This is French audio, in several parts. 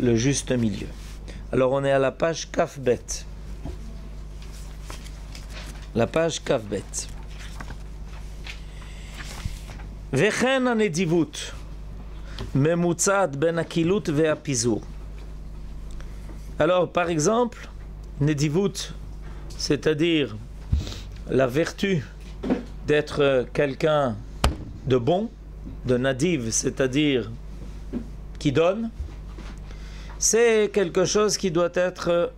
le juste milieu. Alors on est à la page Kaf Bet. La page Kaf Bet. Vechen הנדיבות ממוצעת בין הקילות והפיזור. Alors par exemple, Nedivut, c'est-à-dire la vertu d'être quelqu'un de bon, de nadiv, c'est-à-dire qui donne, c'est quelque chose qui doit être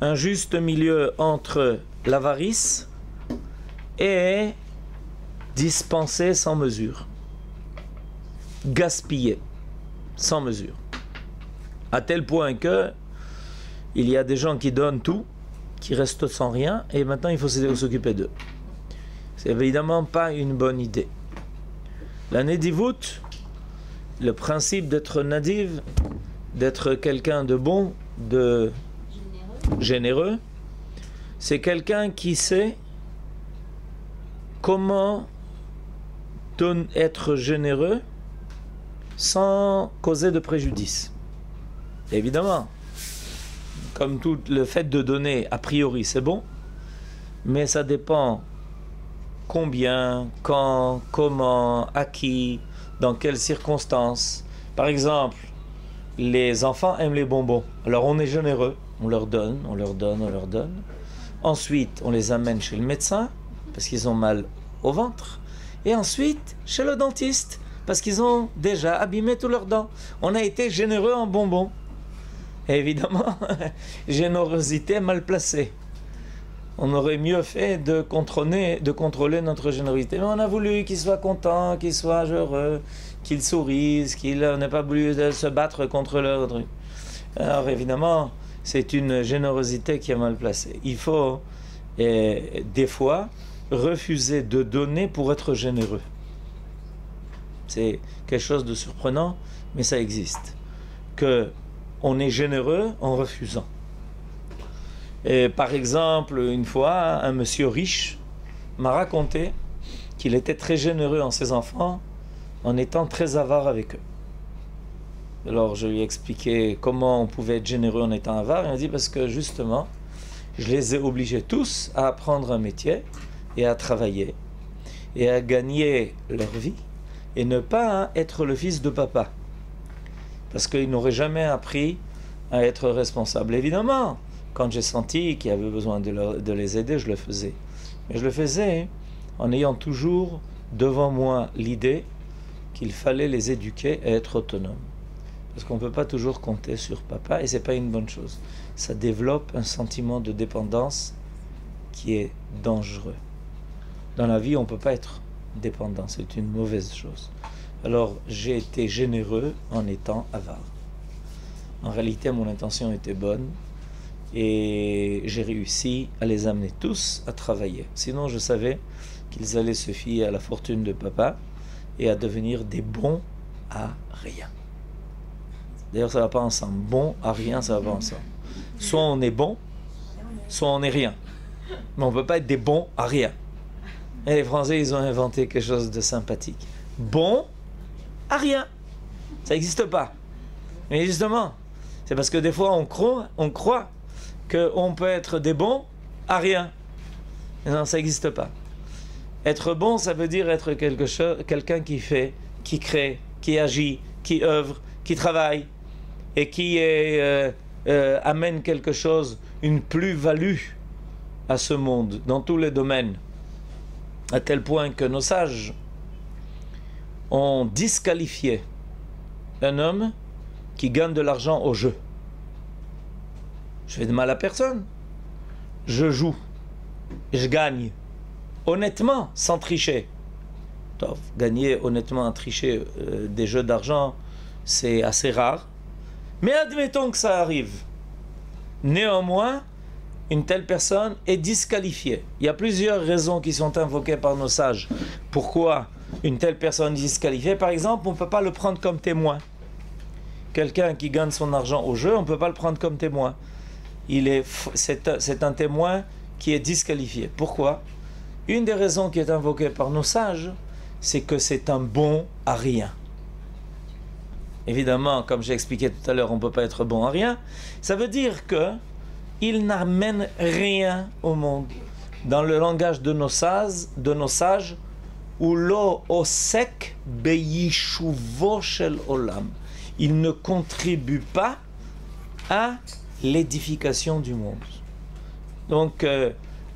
un juste milieu entre l'avarice et dispenser sans mesure, gaspiller sans mesure, à tel point que il y a des gens qui donnent tout, qui restent sans rien, et maintenant il faut s'occuper d'eux. C'est évidemment pas une bonne idée. La Nedivut, le principe d'être nadiv, d'être quelqu'un de bon, de généreux, c'est quelqu'un qui sait comment être généreux sans causer de préjudice. Évidemment, comme tout le fait de donner, a priori, c'est bon, mais ça dépend combien, quand, comment, à qui, dans quelles circonstances. Par exemple, les enfants aiment les bonbons. Alors on est généreux, on leur donne, on leur donne, on leur donne. Ensuite, on les amène chez le médecin, parce qu'ils ont mal au ventre. Et ensuite, chez le dentiste, parce qu'ils ont déjà abîmé tous leurs dents. On a été généreux en bonbons. Et évidemment, générosité mal placée. On aurait mieux fait de contrôler notre générosité. Mais on a voulu qu'ils soient contents, qu'ils soient heureux, qu'ils sourient, qu'ils n'aient pas voulu se battre contre leur truc. Alors évidemment, c'est une générosité qui est mal placée. Il faut, des fois, refuser de donner pour être généreux. C'est quelque chose de surprenant, mais ça existe. On est généreux en refusant. Et par exemple, une fois, un monsieur riche m'a raconté qu'il était très généreux en ses enfants en étant très avare avec eux. Alors je lui ai expliqué comment on pouvait être généreux en étant avare. Il m'a dit parce que justement, je les ai obligés tous à apprendre un métier et à travailler et à gagner leur vie et ne pas être le fils de papa. Parce qu'ils n'auraient jamais appris à être responsables. Évidemment, quand j'ai senti qu'il y avait besoin de les aider, je le faisais. Mais je le faisais en ayant toujours devant moi l'idée qu'il fallait les éduquer à être autonomes. Parce qu'on ne peut pas toujours compter sur papa, et ce n'est pas une bonne chose. Ça développe un sentiment de dépendance qui est dangereux. Dans la vie, on ne peut pas être dépendant, c'est une mauvaise chose. Alors, j'ai été généreux en étant avare. En réalité, mon intention était bonne et j'ai réussi à les amener tous à travailler. Sinon, je savais qu'ils allaient se fier à la fortune de papa et à devenir des bons à rien. D'ailleurs, ça ne va pas ensemble. Bon à rien, ça ne va pas ensemble. Soit on est bon, soit on n'est rien. Mais on ne peut pas être des bons à rien. Et les Français, ils ont inventé quelque chose de sympathique. Bon à rien. Ça n'existe pas. Mais justement, c'est parce que des fois on croit qu'on peut être des bons à rien. Mais non, ça n'existe pas. Être bon, ça veut dire être quelqu'un qui fait, qui crée, qui agit, qui œuvre, qui travaille et qui amène quelque chose, une plus-value à ce monde, dans tous les domaines. À tel point que nos sages ont disqualifié un homme qui gagne de l'argent au jeu. Je fais de mal à personne. Je joue. Je gagne. Honnêtement, sans tricher. Gagner honnêtement, tricher des jeux d'argent, c'est assez rare. Mais admettons que ça arrive. Néanmoins, une telle personne est disqualifiée. Il y a plusieurs raisons qui sont invoquées par nos sages. Pourquoi une telle personne est disqualifiée? Par exemple, on ne peut pas le prendre comme témoin. Quelqu'un qui gagne son argent au jeu, on ne peut pas le prendre comme témoin. C'est un témoin qui est disqualifié. Pourquoi? Une des raisons qui est invoquée par nos sages, c'est que c'est un bon à rien. évidemment, comme j'ai expliqué tout à l'heure, on ne peut pas être bon à rien. Ça veut dire que il n'amène rien au monde. Dans le langage de nos sages, ou lo osek beyishuvo shel olam. Il ne contribue pas à l'édification du monde. Donc,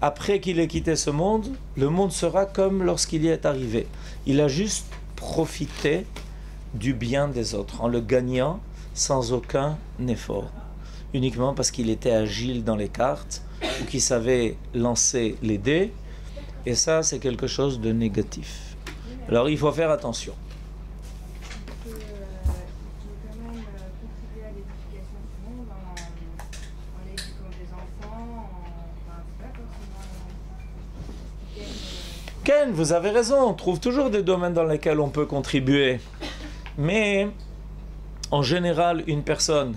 après qu'il ait quitté ce monde, le monde sera comme lorsqu'il y est arrivé. Il a juste profité du bien des autres, en le gagnant sans aucun effort. Uniquement parce qu'il était agile dans les cartes, ou qu'il savait lancer les dés. Et ça, c'est quelque chose de négatif. Alors, il faut faire attention. Ken, vous avez raison, on trouve toujours des domaines dans lesquels on peut contribuer. Mais, en général, une personne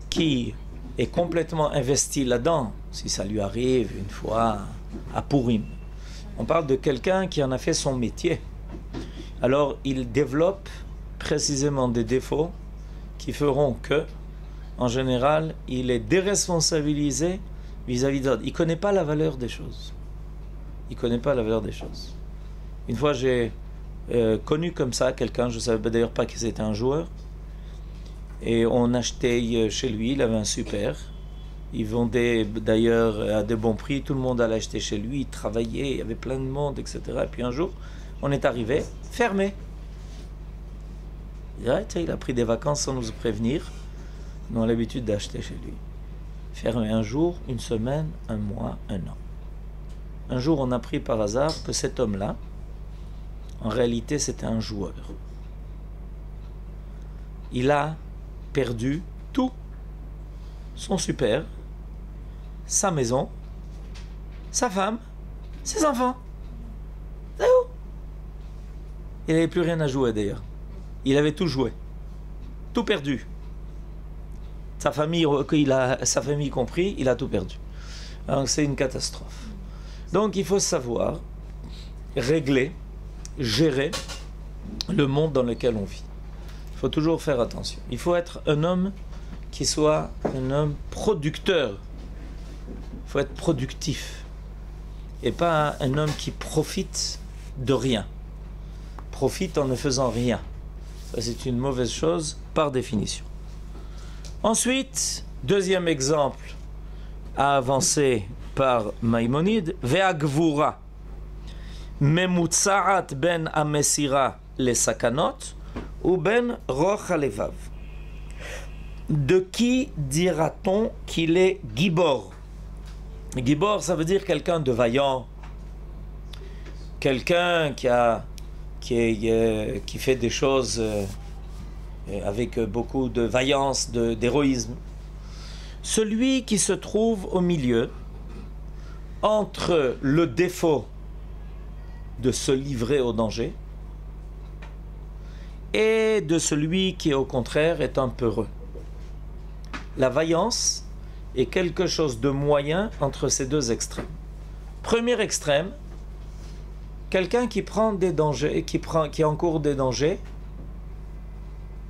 qui est complètement investie là-dedans, si ça lui arrive une fois à Purim, on parle de quelqu'un qui en a fait son métier. Alors, il développe précisément des défauts qui feront que, en général, il est déresponsabilisé vis-à-vis d'autres. Il ne connaît pas la valeur des choses. Il ne connaît pas la valeur des choses. Une fois, j'ai connu comme ça quelqu'un, je ne savais d'ailleurs pas que c'était un joueur, et on achetait chez lui, il avait un super. Il vendait d'ailleurs à de bons prix, tout le monde allait acheter chez lui, il travaillait, il y avait plein de monde, etc. Et puis un jour, on est arrivé, fermé. Il a pris des vacances sans nous prévenir. Nous avons l'habitude d'acheter chez lui. Fermé un jour, une semaine, un mois, un an. Un jour, on a appris par hasard que cet homme-là, en réalité, c'était un joueur. Il a perdu tout. Son super, sa maison, sa femme, ses enfants. C'est où? Il n'avait plus rien à jouer d'ailleurs. Il avait tout joué. Tout perdu. Sa famille compris, il a tout perdu. Donc c'est une catastrophe. Donc il faut savoir régler, gérer le monde dans lequel on vit. Il faut toujours faire attention. Il faut être un homme qui soit un homme producteur. Il faut être productif. Et pas un homme qui profite de rien. Profite en ne faisant rien. Ça, c'est une mauvaise chose par définition. Ensuite, deuxième exemple avancé par Maïmonide, Ve'agvura memutsaat ben amesira les sakanot ou ben roch alevav. De qui dira-t-on qu'il est Gibor? Gibor, ça veut dire quelqu'un de vaillant, quelqu'un qui fait des choses avec beaucoup de vaillance, d'héroïsme. Celui qui se trouve au milieu entre le défaut de se livrer au danger et de celui qui au contraire est un peureux. La vaillance est quelque chose de moyen entre ces deux extrêmes. Premier extrême, quelqu'un qui prend des dangers, qui encourt des dangers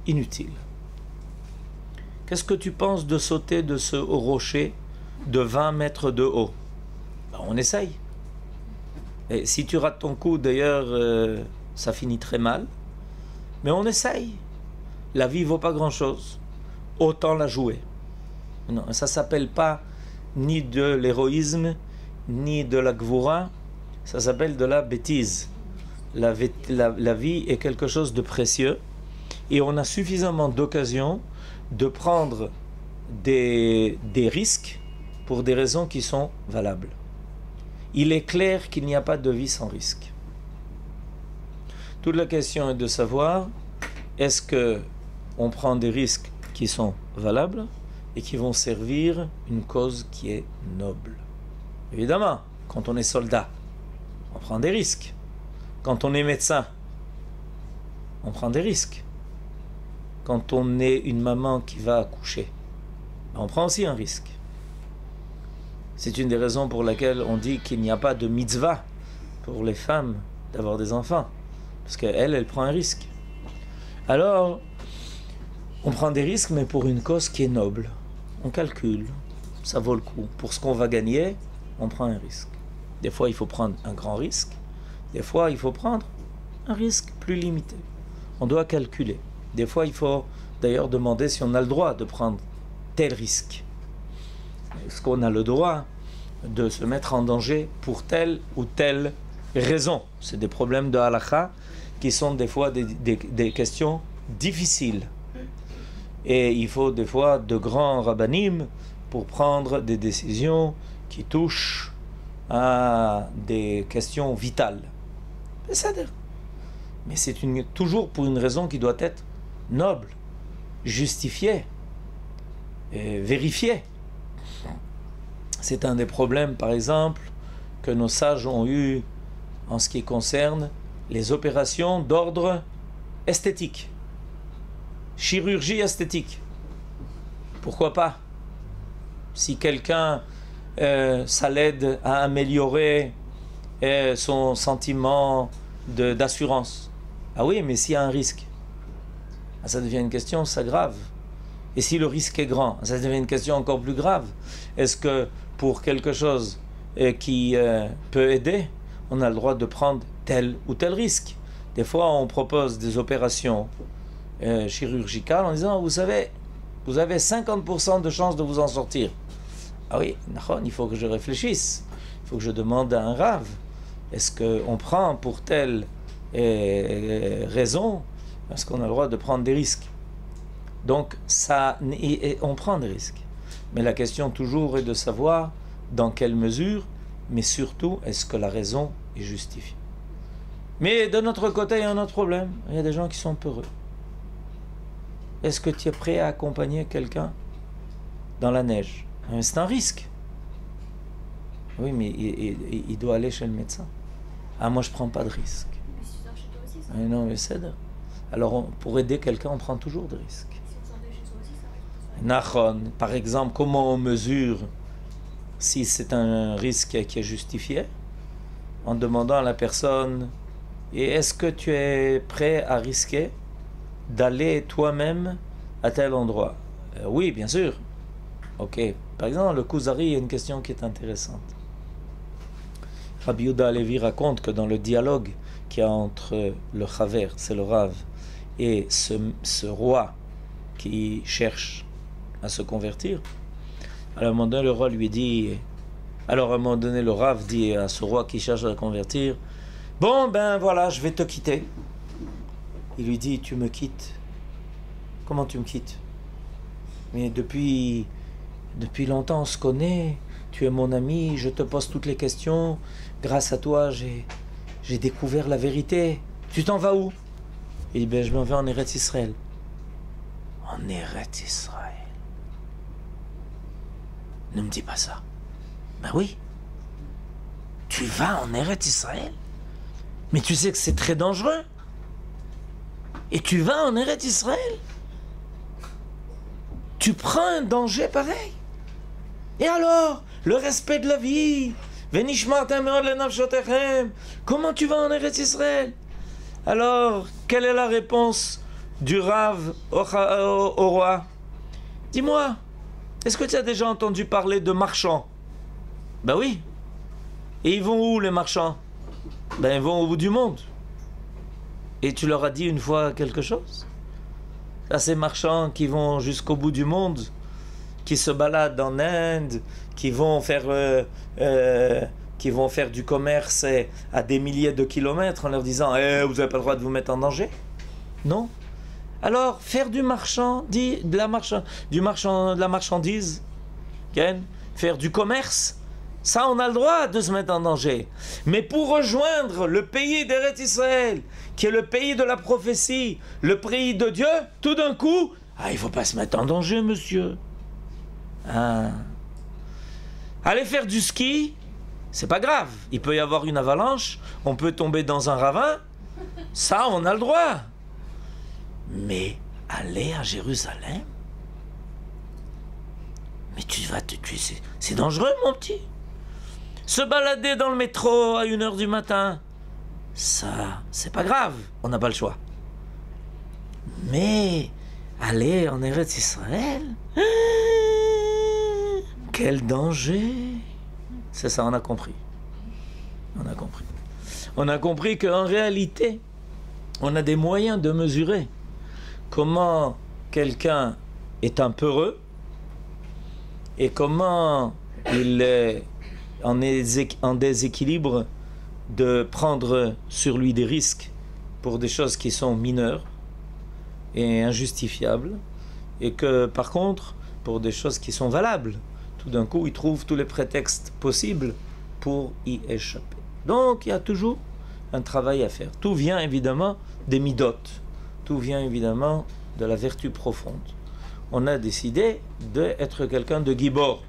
inutiles. Qu'est-ce que tu penses de sauter de ce haut rocher de 20 mètres de haut? Ben, on essaye. Et si tu rates ton coup, d'ailleurs, ça finit très mal. Mais on essaye. La vie ne vaut pas grand-chose. Autant la jouer. Non, ça ne s'appelle pas ni de l'héroïsme, ni de la gvoura, ça s'appelle de la bêtise. La vie est quelque chose de précieux et on a suffisamment d'occasions de prendre des risques pour des raisons qui sont valables. Il est clair qu'il n'y a pas de vie sans risque. Toute la question est de savoir, est-ce qu'on prend des risques qui sont valables et qui vont servir une cause qui est noble. Évidemment, quand on est soldat, on prend des risques. Quand on est médecin, on prend des risques. Quand on est une maman qui va accoucher, on prend aussi un risque. C'est une des raisons pour laquelle on dit qu'il n'y a pas de mitzvah pour les femmes d'avoir des enfants. Parce qu'elle prend un risque. Alors, On prend des risques, mais pour une cause qui est noble. On calcule, ça vaut le coup. Pour ce qu'on va gagner, on prend un risque. Des fois, il faut prendre un grand risque. Des fois, il faut prendre un risque plus limité. On doit calculer. Des fois, il faut d'ailleurs demander si on a le droit de prendre tel risque. Est-ce qu'on a le droit de se mettre en danger pour telle ou telle raison? C'est des problèmes de halakha qui sont des fois des questions difficiles. Et il faut des fois de grands rabbanim pour prendre des décisions qui touchent à des questions vitales. Mais c'est toujours pour une raison qui doit être noble, justifiée, et vérifiée. C'est un des problèmes, par exemple, que nos sages ont eu en ce qui concerne les opérations d'ordre esthétique. Chirurgie esthétique. Pourquoi pas? Si quelqu'un, ça l'aide à améliorer son sentiment d'assurance. Ah oui, mais s'il y a un risque, ça devient une question, ça grave. Et si le risque est grand, ça devient une question encore plus grave. Est-ce que pour quelque chose qui peut aider, on a le droit de prendre tel ou tel risque? Des fois, on propose des opérations chirurgicales en disant, vous savez, vous avez 50% de chances de vous en sortir. Ah oui, il faut que je réfléchisse. Il faut que je demande à un rave. Est-ce qu'on prend pour telle raison? Est-ce qu'on a le droit de prendre des risques? Donc, on prend des risques. Mais la question toujours est de savoir dans quelle mesure, mais surtout, est-ce que la raison est justifiée? Mais de notre côté, il y a un autre problème. Il y a des gens qui sont peureux. Est-ce que tu es prêt à accompagner quelqu'un dans la neige? C'est un risque. Oui, mais il doit aller chez le médecin. Ah, moi, je ne prends pas de risque. Mais si tu sors chez toi aussi, ça... Non, mais c'est... Alors, pour aider quelqu'un, on prend toujours des risques. Si on sortait chez toi aussi, ça reste Nachon, par exemple, comment on mesure si c'est un risque qui est justifié? En demandant à la personne, et est-ce que tu es prêt à risquer d'aller toi-même à tel endroit? Oui, bien sûr. Ok. Par exemple, le Kuzari, il y a une question qui est intéressante. Rabbi Yehuda Halevi raconte que dans le dialogue qu'il y a entre le Chaver, c'est le Rav, et ce roi qui cherche à se convertir, à un moment donné, le roi lui dit, alors à un moment donné, le Rav dit à ce roi qui cherche à se convertir, bon ben voilà, je vais te quitter. Il lui dit, tu me quittes? Comment tu me quittes? Mais depuis longtemps on se connaît, tu es mon ami, je te pose toutes les questions, grâce à toi j'ai découvert la vérité. Tu t'en vas où? Il dit, ben je m'en vais en Eretz Israël. En Eretz Israël? Ne me dis pas ça. Ben oui. Tu vas en Eretz Israël? Mais tu sais que c'est très dangereux. Et tu vas en Eretz Israël? Tu prends un danger pareil. Et alors, le respect de la vie, comment tu vas en Eretz Israël? Alors, quelle est la réponse du Rav au roi? Dis-moi, est-ce que tu as déjà entendu parler de marchands? Ben oui. Et ils vont où les marchands? Ben ils vont au bout du monde. Et tu leur as dit une fois quelque chose? À ces marchands qui vont jusqu'au bout du monde, qui se baladent en Inde, qui vont faire du commerce à des milliers de kilomètres en leur disant vous n'avez pas le droit de vous mettre en danger? Non. Alors, faire du de la marchandise, faire du commerce, ça on a le droit de se mettre en danger. Mais pour rejoindre le pays d'Eretz Israël, qui est le pays de la prophétie, le pays de Dieu, tout d'un coup, il ne faut pas se mettre en danger, monsieur. Aller faire du ski, c'est pas grave. Il peut y avoir une avalanche, on peut tomber dans un ravin, ça on a le droit. Mais aller à Jérusalem, mais c'est dangereux, mon petit. Se balader dans le métro à 1h du matin, ça, c'est pas grave, on n'a pas le choix. Mais aller en Eretz Israël? Quel danger! C'est ça, on a compris. On a compris. On a compris qu'en réalité, on a des moyens de mesurer comment quelqu'un est un peureux et comment il est en déséquilibre de prendre sur lui des risques pour des choses qui sont mineures et injustifiables, et que par contre, pour des choses qui sont valables, tout d'un coup, il trouve tous les prétextes possibles pour y échapper. Donc, il y a toujours un travail à faire. Tout vient évidemment des midotes, tout vient évidemment de la vertu profonde. On a décidé d'être quelqu'un de gibor,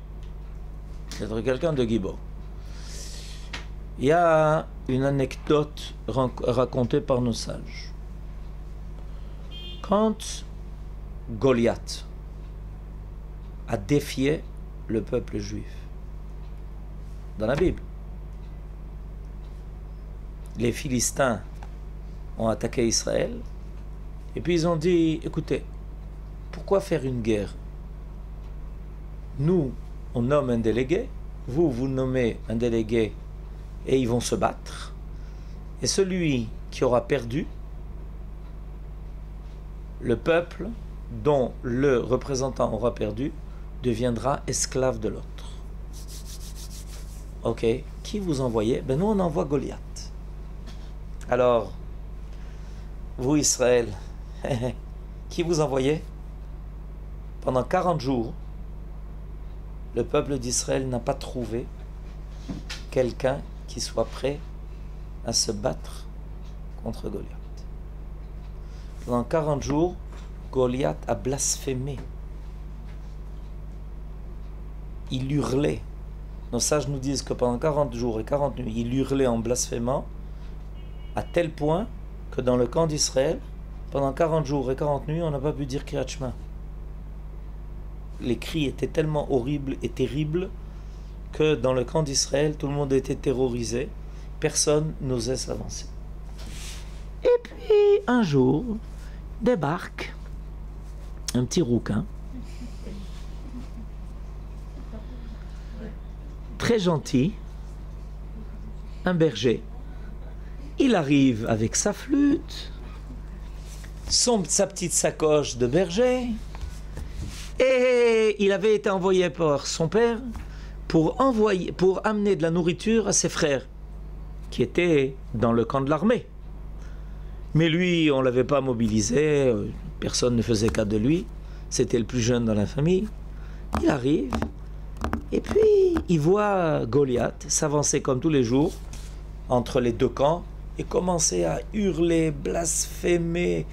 d'être quelqu'un de gibor. Il y a une anecdote racontée par nos sages. Quand Goliath a défié le peuple juif, dans la Bible, les Philistins ont attaqué Israël, et puis ils ont dit, écoutez, pourquoi faire une guerre? Nous, on nomme un délégué, vous nommez un délégué, et ils vont se battre, et celui qui aura perdu, le peuple dont le représentant aura perdu deviendra esclave de l'autre. Ok, qui vous envoyez? Ben nous on envoie Goliath. Alors, vous Israël, qui vous envoyez? Pendant 40 jours, le peuple d'Israël n'a pas trouvé quelqu'un qui soit prêt à se battre contre Goliath. Pendant 40 jours, Goliath a blasphémé. Il hurlait. Nos sages nous disent que pendant 40 jours et 40 nuits, il hurlait en blasphémant, à tel point que dans le camp d'Israël, pendant 40 jours et 40 nuits, on n'a pas pu dire Kriyat Shema. Les cris étaient tellement horribles et terribles que dans le camp d'Israël, tout le monde était terrorisé. Personne n'osait s'avancer. Et puis, un jour, débarque un petit rouquin, très gentil, un berger. Il arrive avec sa flûte, sa petite sacoche de berger, et il avait été envoyé par son père pour amener de la nourriture à ses frères qui étaient dans le camp de l'armée. Mais lui, on ne l'avait pas mobilisé, personne ne faisait cas de lui, c'était le plus jeune dans la famille. Il arrive, et puis il voit Goliath s'avancer comme tous les jours entre les deux camps et commencer à hurler, blasphémer,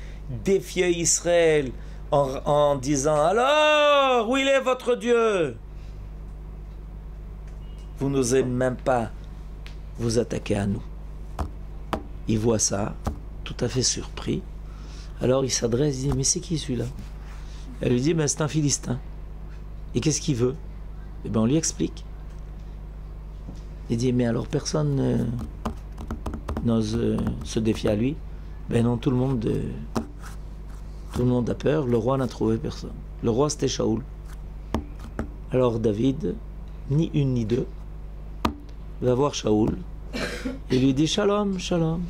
défier Israël en disant « Alors, où il est votre Dieu ?» Vous n'osez même pas vous attaquer à nous. Il voit ça, tout à fait surpris. Alors il s'adresse, il dit, mais c'est qui celui-là? Elle lui dit, ben, c'est un Philistin. Et qu'est-ce qu'il veut? Eh ben, on lui explique. Il dit, mais alors personne n'ose se défier à lui? Ben non, tout le monde a peur, le roi n'a trouvé personne. Le roi c'était Shaoul. Alors David, ni une ni deux, va voir Shaoul et lui dit, Shalom, Shalom.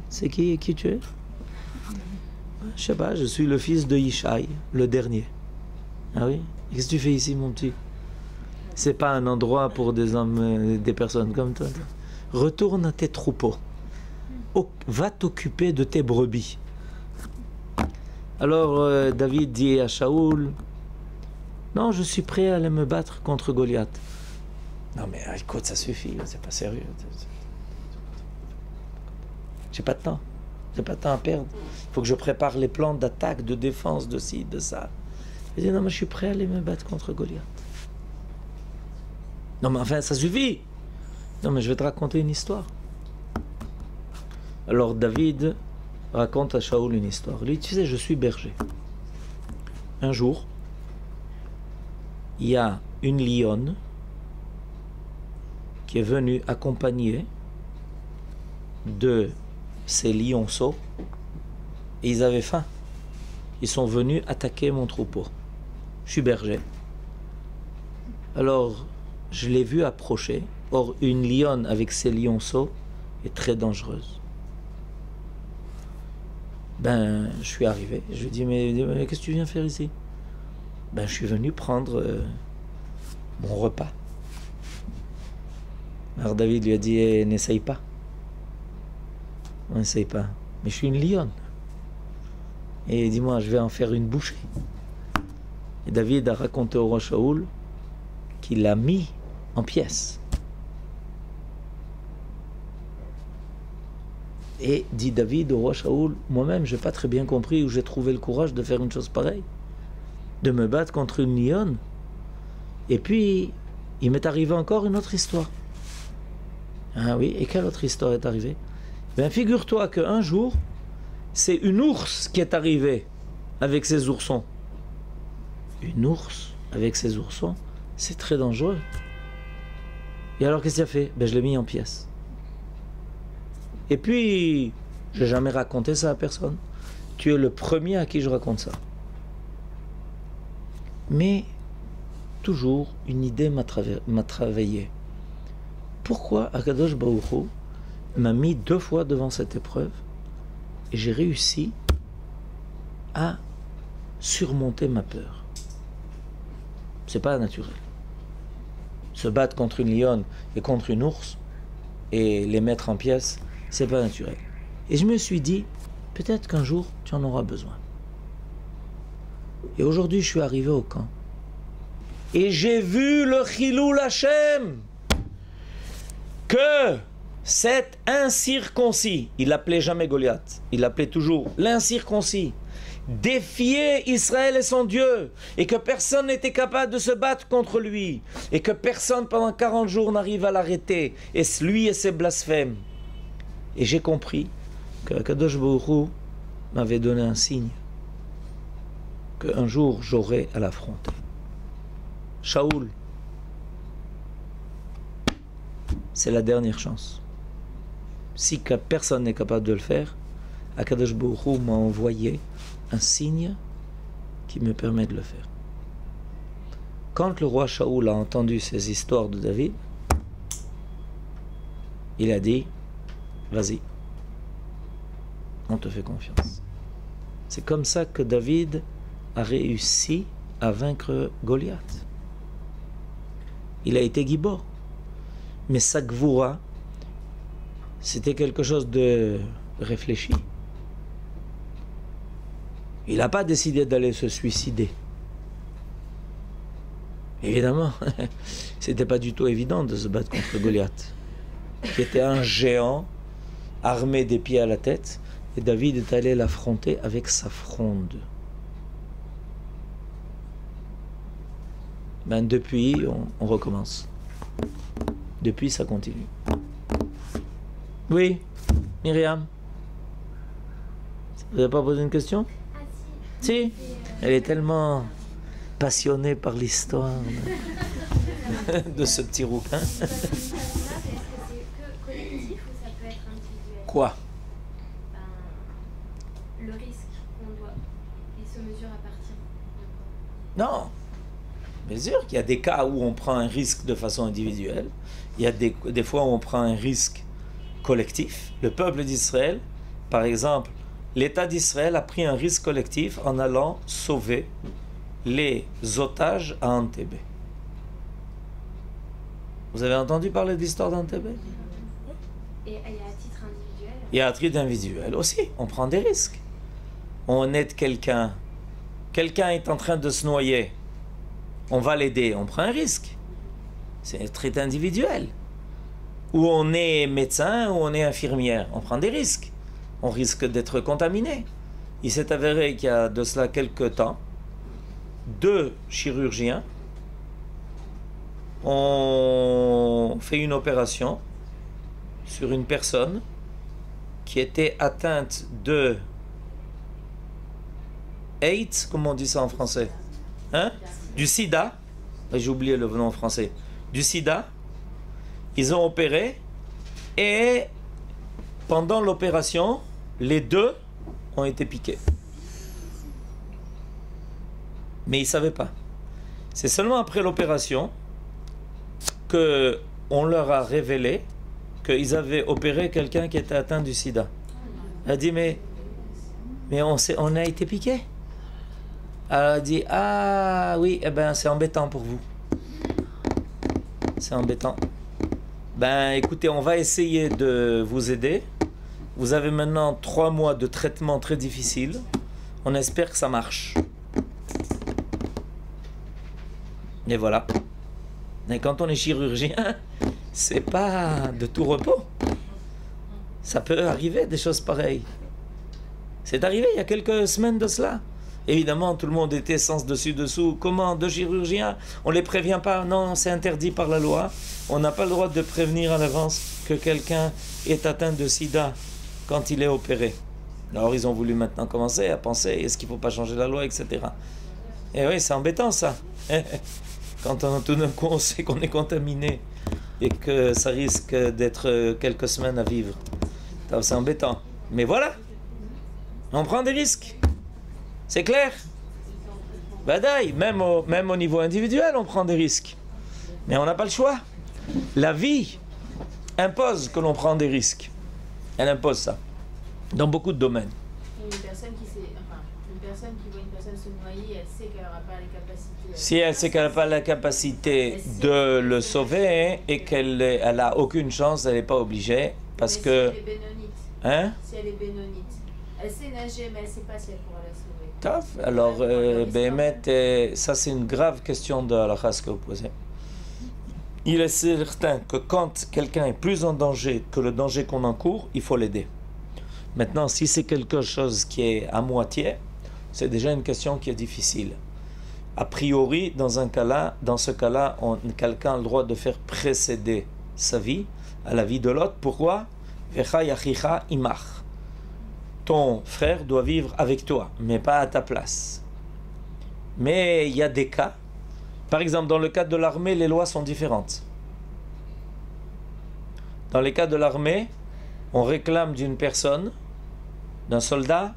C'est qui tu es? Je sais pas, je suis le fils de Yishai, le dernier. Ah oui? Qu'est-ce que tu fais ici, mon petit? C'est pas un endroit pour des hommes, des personnes comme toi. Retourne à tes troupeaux. Va t'occuper de tes brebis. Alors David dit à Shaoul, non, je suis prêt à aller me battre contre Goliath. Non mais écoute, ça suffit, c'est pas sérieux. J'ai pas de temps. J'ai pas de temps à perdre. Il faut que je prépare les plans d'attaque, de défense, de ci, de ça. Il dit non, mais je suis prêt à aller me battre contre Goliath. Non, mais enfin, ça suffit. Non, mais je vais te raconter une histoire. Alors David raconte à Shaoul une histoire. Lui, tu sais, je suis berger. Un jour, il y a une lionne qui est venue accompagner de ces lionceaux et ils avaient faim. ils sont venus attaquer mon troupeau. Je suis berger. Alors, je l'ai vu approcher. Or, une lionne avec ses lionceaux est très dangereuse. Ben, je suis arrivé. Je lui ai dit, mais qu'est-ce que tu viens faire ici? Ben, je suis venu prendre mon repas. Alors David lui a dit, n'essaye pas. On n'essaye pas. Mais je suis une lionne. Et dis-moi, je vais en faire une bouchée. Et David a raconté au roi Shaoul qu'il l'a mis en pièces. Et dit David au roi Shaoul, moi-même, je n'ai pas très bien compris où j'ai trouvé le courage de faire une chose pareille. De me battre contre une lionne. Et puis, il m'est arrivé encore une autre histoire. Ah oui, et quelle autre histoire est arrivée? Bien, figure-toi qu'un jour, c'est une ours qui est arrivée avec ses oursons. Une ours avec ses oursons, c'est très dangereux. Et alors, qu'est-ce qu'il a fait? Ben, je l'ai mis en pièces. Et puis, je n'ai jamais raconté ça à personne. Tu es le premier à qui je raconte ça. Mais, toujours, une idée m'a travaillé. Pourquoi Akadosh Baruch Hu m'a mis 2 fois devant cette épreuve et j'ai réussi à surmonter ma peur? C'est pas naturel. Se battre contre une lionne et contre une ours et les mettre en pièces, c'est pas naturel. Et je me suis dit, peut-être qu'un jour tu en auras besoin. Et aujourd'hui je suis arrivé au camp et j'ai vu le Chilul Hashem, que cet incirconcis, il l'appelait jamais Goliath, il l'appelait toujours l'incirconcis, défiait Israël et son Dieu, et que personne n'était capable de se battre contre lui, et que personne pendant 40 jours n'arrive à l'arrêter, et lui et ses blasphèmes. Et j'ai compris que Kadosh Baruch Hu m'avait donné un signe, qu'un jour j'aurais à l'affronter. Shaoul, c'est la dernière chance. Si personne n'est capable de le faire, Akadosh Baruch Hu m'a envoyé un signe qui me permet de le faire. Quand le roi Shaoul a entendu ces histoires de David, il a dit, vas-y, on te fait confiance. C'est comme ça que David a réussi à vaincre Goliath. Il a été Gibor. Mais sa gvoura, c'était quelque chose de réfléchi. Il n'a pas décidé d'aller se suicider. Évidemment, c'était pas du tout évident de se battre contre Goliath, qui était un géant armé des pieds à la tête, et David est allé l'affronter avec sa fronde. Ben depuis, on recommence. Depuis, ça continue. Oui, Myriam, vous n'avez pas posé une question? Ah Si, elle est tellement passionnée par l'histoire de ce petit rouquin. Est-ce que c'est que collectif ou ça peut être individuel? Quoi? Le risque qu'on doit, il se mesure à partir de quoi? Non. Bien sûr qu'il y a des cas où on prend un risque de façon individuelle. Il y a des fois où on prend un risque collectif. Le peuple d'Israël, par exemple, l'État d'Israël a pris un risque collectif en allant sauver les otages à Entebbe. Vous avez entendu parler de l'histoire d'Entebbe? Et à titre individuel? Et à titre individuel aussi, on prend des risques. On aide quelqu'un. Quelqu'un est en train de se noyer. On va l'aider, on prend un risque. C'est un trait individuel. Ou on est médecin, ou on est infirmière, on prend des risques. On risque d'être contaminé. Il s'est avéré qu'il y a de cela quelques temps, 2 chirurgiens ont fait une opération sur une personne qui était atteinte de AIDS, comment on dit ça en français? Hein? Du sida. J'ai oublié le nom en français. Du sida. Ils ont opéré et pendant l'opération, les 2 ont été piqués. Mais ils ne savaient pas. C'est seulement après l'opération qu'on leur a révélé qu'ils avaient opéré quelqu'un qui était atteint du sida. Elle a dit, mais on a été piqué. Elle a dit, ah oui, eh ben, c'est embêtant pour vous. C'est embêtant. Ben écoutez, on va essayer de vous aider. Vous avez maintenant 3 mois de traitement très difficile. On espère que ça marche. Et voilà. Mais quand on est chirurgien, c'est pas de tout repos. Ça peut arriver des choses pareilles. C'est arrivé il y a quelques semaines de cela. Évidemment, tout le monde était sens dessus dessous. Comment, deux chirurgiens, on les prévient pas? Non, c'est interdit par la loi. On n'a pas le droit de prévenir à l'avance que quelqu'un est atteint de sida quand il est opéré. Alors ils ont voulu maintenant commencer à penser, est-ce qu'il ne faut pas changer la loi, etc. Et oui, c'est embêtant ça. Quand tout d'un coup on sait qu'on est contaminé et que ça risque d'être quelques semaines à vivre. C'est embêtant. Mais voilà, on prend des risques. C'est clair. Badaï, même au niveau individuel, on prend des risques. Mais on n'a pas le choix. La vie impose que l'on prend des risques. Elle impose ça. Dans beaucoup de domaines. Une personne qui voit une personne se noyer, elle sait qu'elle n'aura pas les capacités. Si elle sait qu'elle n'a pas la capacité de le sauver et qu'elle n'a aucune chance, elle n'est pas obligée. Parce que. Si elle est bénonite. Hein? Si elle est bénonite. Elle sait nager, mais elle ne sait pas si elle pourra la sauver. Taf. Alors, Béhémet, ça c'est une grave question de la race que vous posez. Il est certain que quand quelqu'un est plus en danger que le danger qu'on encourt, il faut l'aider. Maintenant, si c'est quelque chose qui est à moitié, c'est déjà une question qui est difficile. A priori, dans ce cas-là, quelqu'un a le droit de faire précéder sa vie à la vie de l'autre. Pourquoi? Vecha yachicha imach. Ton frère doit vivre avec toi, mais pas à ta place. Mais il y a des cas. Par exemple, dans le cas de l'armée, les lois sont différentes. Dans les cas de l'armée, on réclame d'une personne, d'un soldat,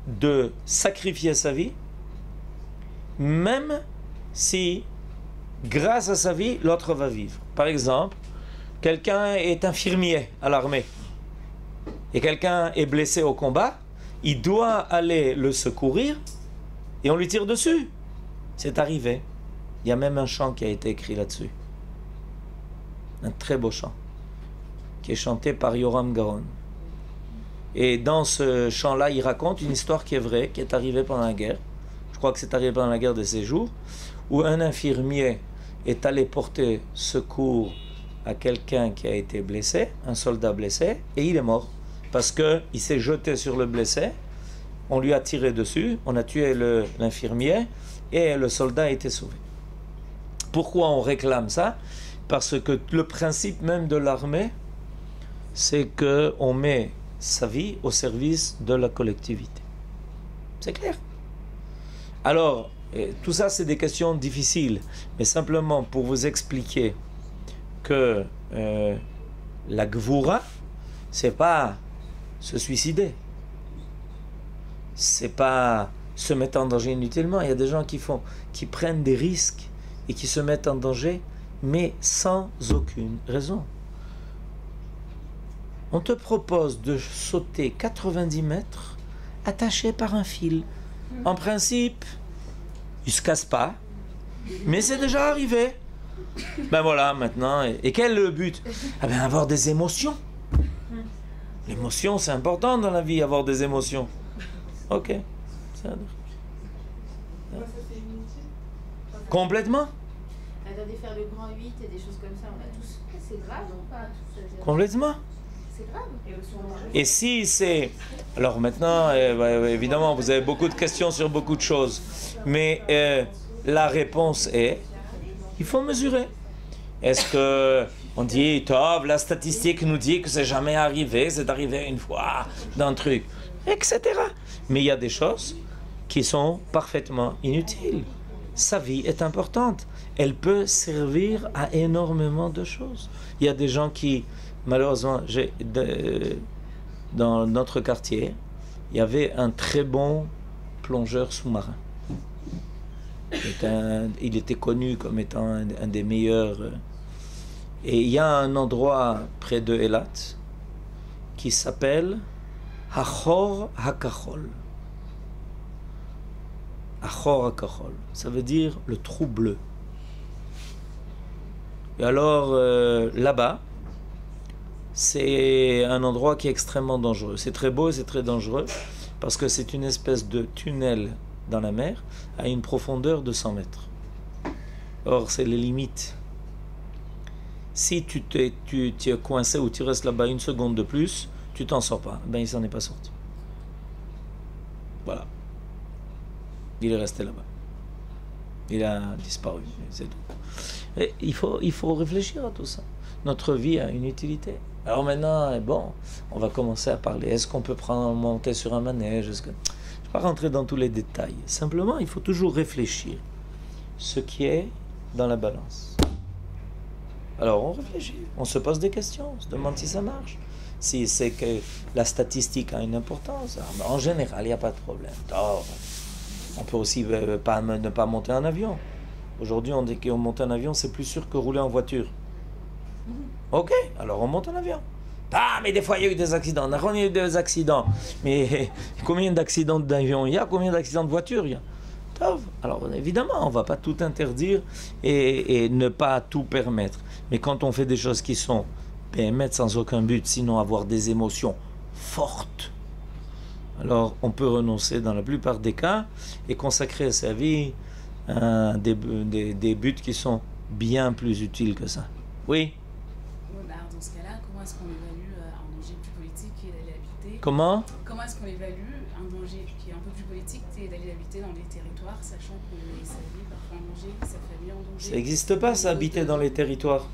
de sacrifier sa vie, même si, grâce à sa vie, l'autre va vivre. Par exemple, quelqu'un est infirmier à l'armée et quelqu'un est blessé au combat, il doit aller le secourir et on lui tire dessus. C'est arrivé. Il y a même un chant qui a été écrit là-dessus. Un très beau chant qui est chanté par Yoram Gaon. Et dans ce chant-là, il raconte une histoire qui est vraie, qui est arrivée pendant la guerre. Je crois que c'est arrivé pendant la guerre de ces jours, où un infirmier est allé porter secours à quelqu'un qui a été blessé, un soldat blessé, et il est mort. Parce qu'il s'est jeté sur le blessé, on lui a tiré dessus, on a tué l'infirmier, et le soldat a été sauvé. Pourquoi on réclame ça? Parce que le principe même de l'armée, c'est qu'on met sa vie au service de la collectivité. C'est clair. Alors, tout ça, c'est des questions difficiles, mais simplement pour vous expliquer que la gvoura, c'est pas se suicider, c'est pas se mettre en danger inutilement. Il y a des gens qui prennent des risques et qui se mettent en danger, mais sans aucune raison. On te propose de sauter 90 mètres attaché par un fil. En principe, il ne se casse pas, mais c'est déjà arrivé. Ben voilà, maintenant. Et quel est le but? Ah ben avoir des émotions. L'émotion, c'est important dans la vie, avoir des émotions. Ok. Complètement. Attendez, faire le grand 8 et des choses comme ça, on a tous. C'est grave ou pas? Complètement. C'est grave. Et si c'est... Alors maintenant, évidemment, vous avez beaucoup de questions sur beaucoup de choses. Mais la réponse est, il faut mesurer. Est-ce que on dit, top, la statistique nous dit que c'est jamais arrivé, c'est arrivé une fois d'un truc, etc. Mais il y a des choses qui sont parfaitement inutiles. Sa vie est importante. Elle peut servir à énormément de choses. Il y a des gens qui, malheureusement, dans notre quartier, il y avait un très bon plongeur sous-marin. Il était connu comme étant un des meilleurs. Et il y a un endroit près de Elat qui s'appelle Achor HaKachol. Achor HaKachol, ça veut dire le trou bleu. Et alors là-bas, c'est un endroit qui est extrêmement dangereux. C'est très beau et c'est très dangereux parce que c'est une espèce de tunnel dans la mer à une profondeur de 100 mètres. Or, c'est les limites. Si tu es coincé ou tu restes là-bas une seconde de plus, tu t'en sors pas. Ben, il s'en est pas sorti. Voilà. Il est resté là-bas. Il a disparu. C'est tout. Et il faut réfléchir à tout ça. Notre vie a une utilité. Alors maintenant, bon, on va commencer à parler. Est-ce qu'on peut monter sur un manège? Je ne vais pas rentrer dans tous les détails. Simplement, il faut toujours réfléchir. Ce qui est dans la balance. Alors on réfléchit, on se pose des questions, on se demande si ça marche. Si c'est que la statistique a une importance, en général, il n'y a pas de problème. On peut aussi ne pas monter en avion. Aujourd'hui, on dit qu'on monte en avion, c'est plus sûr que rouler en voiture. Ok, alors on monte en avion. Ah, mais des fois, il y a eu des accidents. Il y a eu des accidents. Mais combien d'accidents d'avion il y a? Combien d'accidents de voiture il y a? Alors évidemment, on ne va pas tout interdire et ne pas tout permettre. Mais quand on fait des choses qui sont permettre sans aucun but, sinon avoir des émotions fortes, alors on peut renoncer dans la plupart des cas et consacrer sa vie à des buts qui sont bien plus utiles que ça. Oui. Dans ce cas-là, comment est-ce qu'on évalue un danger plus politique qui est d'aller habiter? Comment est-ce qu'on évalue un danger qui est un peu plus politique qui est d'aller habiter dans les territoires, sachant que sa vie parfois en danger, sa famille en danger? Ça n'existe pas, ça, habiter dans les territoires.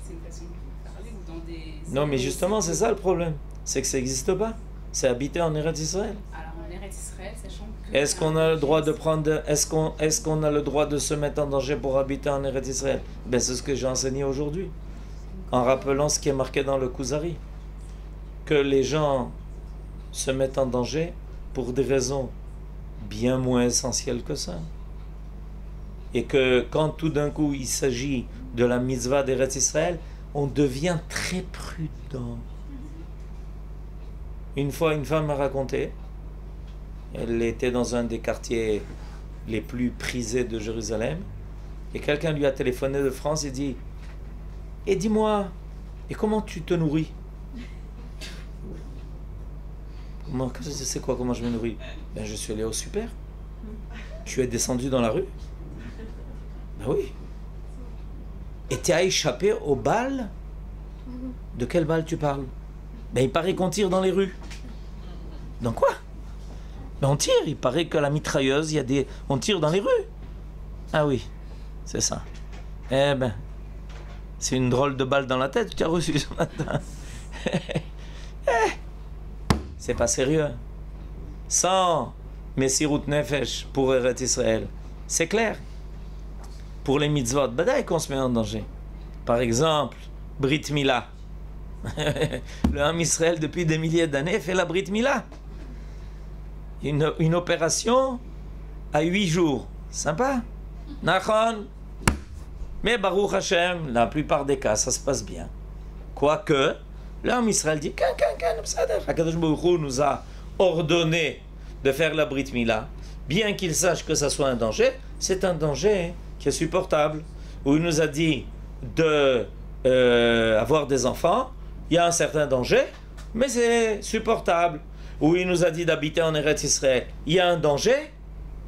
C'est une façon de parler ou dans des... Non, mais justement, c'est ça le problème. C'est que ça n'existe pas. C'est habiter en Eretz Israël. Alors en Eretz Israël, sachant que... Est-ce qu'on a le droit de prendre... Est-ce qu'on a le droit de se mettre en danger pour habiter en Eretz Israël? Ben, c'est ce que j'ai enseigné aujourd'hui. En rappelant ce qui est marqué dans le Kuzari. Que les gens se mettent en danger pour des raisons bien moins essentielles que ça. Et que quand tout d'un coup il s'agit de la mitzvah d'Eretz Israël, on devient très prudent. Une fois, une femme m'a raconté, elle était dans un des quartiers les plus prisés de Jérusalem, et quelqu'un lui a téléphoné de France et dit: et dis-moi, et comment tu te nourris? C'est quoi, comment je me nourris? Ben, je suis allé au super. Tu es descendu dans la rue? Ben oui. Et tu as échappé au bal? De quel bal tu parles? Ben il paraît qu'on tire dans les rues. Dans quoi? Ben on tire, il paraît que la mitrailleuse, on tire dans les rues. Ah oui, c'est ça. Eh ben, c'est une drôle de balle dans la tête que tu as reçue ce matin. C'est pas sérieux. Sans Messirut Nefesh pour Eretz Israël, c'est clair. Pour les mitzvot, badaï qu'on se met en danger. Par exemple, Brit Mila. Le Ham Israël, depuis des milliers d'années, fait la Brit Mila. Une opération à 8 jours. Sympa. Nachon. Mais Baruch Hashem, la plupart des cas, ça se passe bien. Quoique, le Ham Israël dit Hakadosh Baruch Hu nous a ordonné de faire la Brit Mila, bien qu'il sache que ça soit un danger, c'est un danger qui est supportable. Où il nous a dit de avoir des enfants, il y a un certain danger, mais c'est supportable. Où il nous a dit d'habiter en Eretz Israël, il y a un danger,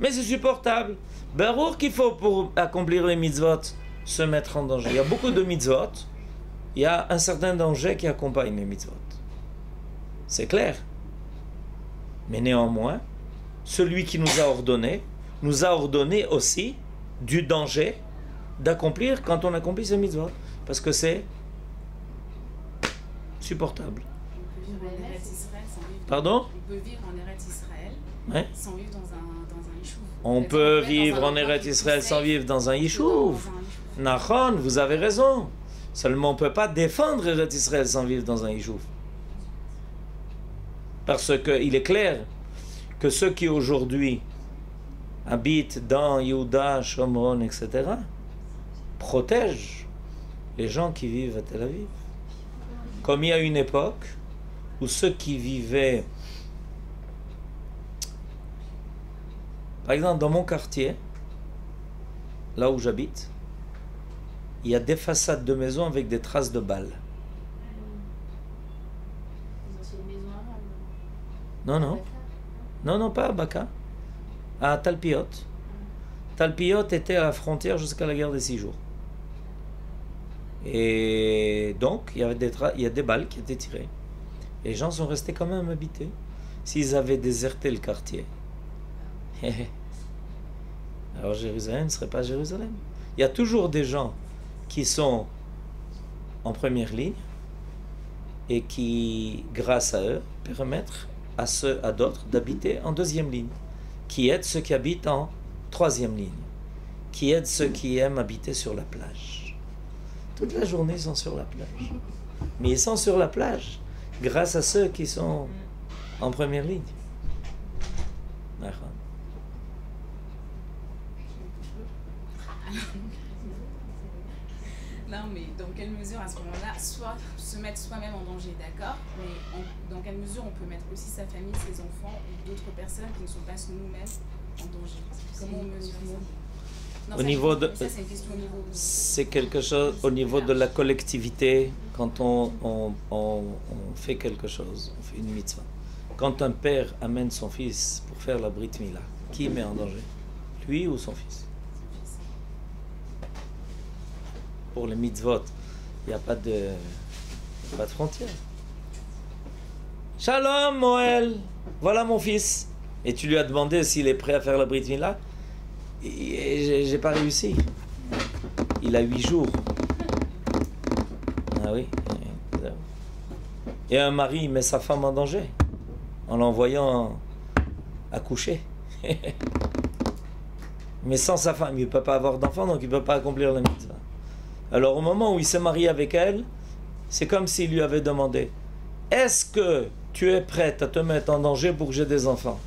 mais c'est supportable. Baruch qu'il faut pour accomplir les mitzvot se mettre en danger. Il y a beaucoup de mitzvot, il y a un certain danger qui accompagne les mitzvot. C'est clair. Mais néanmoins, celui qui nous a ordonné aussi du danger d'accomplir quand on accomplit ces mitzvot. Parce que c'est supportable. On peut vivre en Eretz Israël sans vivre... Pardon? On peut vivre en Eretz Israël sans vivre dans un yishuv. On peut vivre en Eretz Israël sans vivre dans un yishuv. Nachon, vous avez raison. Seulement, on ne peut pas défendre Eretz Israël sans vivre dans un yishuv. Parce qu'il est clair que ceux qui aujourd'hui habite dans Yehuda, Shomron, etc., protège les gens qui vivent à Tel Aviv. Comme il y a une époque où ceux qui vivaient, par exemple dans mon quartier, là où j'habite, il y a des façades de maisons avec des traces de balles. C'est une maison arabe. Non, non. Non, non, pas à Baka. À Talpiot. Talpiot était à la frontière jusqu'à la guerre des 6 jours. Et donc, il y a des balles qui étaient tirées. Les gens sont restés quand même habités. S'ils avaient déserté le quartier, alors Jérusalem ne serait pas Jérusalem. Il y a toujours des gens qui sont en première ligne et qui, grâce à eux, permettent à d'autres d'habiter en deuxième ligne, qui aident ceux qui habitent en troisième ligne, qui aident ceux qui aiment habiter sur la plage. Toute la journée, ils sont sur la plage. Mais ils sont sur la plage grâce à ceux qui sont en première ligne. Non, mais dans quelle mesure, à ce moment-là, soit se mettre soi-même en danger, d'accord, mais dans quelle mesure on peut mettre aussi sa famille, ses enfants ou d'autres personnes qui ne sont pas nous-mêmes en danger? Comment on mesure ça? Non, Au niveau de, ça, c'est une question au niveau de... c'est quelque chose au niveau de la collectivité. Quand on fait quelque chose, on fait une mitzvah. Quand un père amène son fils pour faire la brit mila, qui met en danger? Lui ou son fils? Pour les mitzvot, il n'y a pas de frontière. Shalom Moël, voilà mon fils. Et tu lui as demandé s'il est prêt à faire la brit mila? Et j'ai pas réussi. Il a 8 jours. Ah oui. Et un mari met sa femme en danger en l'envoyant accoucher. Mais sans sa femme, il ne peut pas avoir d'enfant, donc il ne peut pas accomplir la mitzvah. Alors au moment où il s'est marié avec elle, c'est comme s'il lui avait demandé: est-ce que tu es prête à te mettre en danger pour que j'ai des enfants?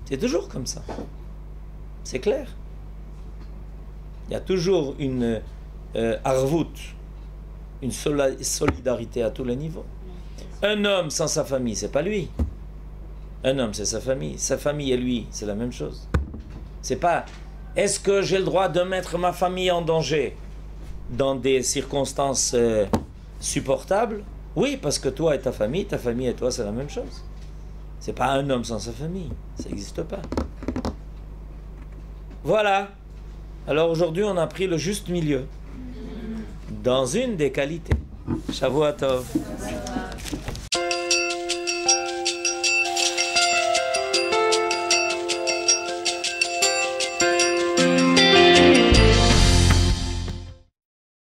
C'est toujours comme ça. C'est clair. Il y a toujours une arvout, une solidarité à tous les niveaux. Un homme sans sa famille, c'est pas lui. Un homme, c'est sa famille. Sa famille et lui, c'est la même chose. C'est pas: est-ce que j'ai le droit de mettre ma famille en danger dans des circonstances supportables? Oui, parce que toi et ta famille et toi, c'est la même chose. C'est pas un homme sans sa famille. Ça n'existe pas. Voilà. Alors aujourd'hui, on a pris le juste milieu dans une des qualités. Shavua Tov.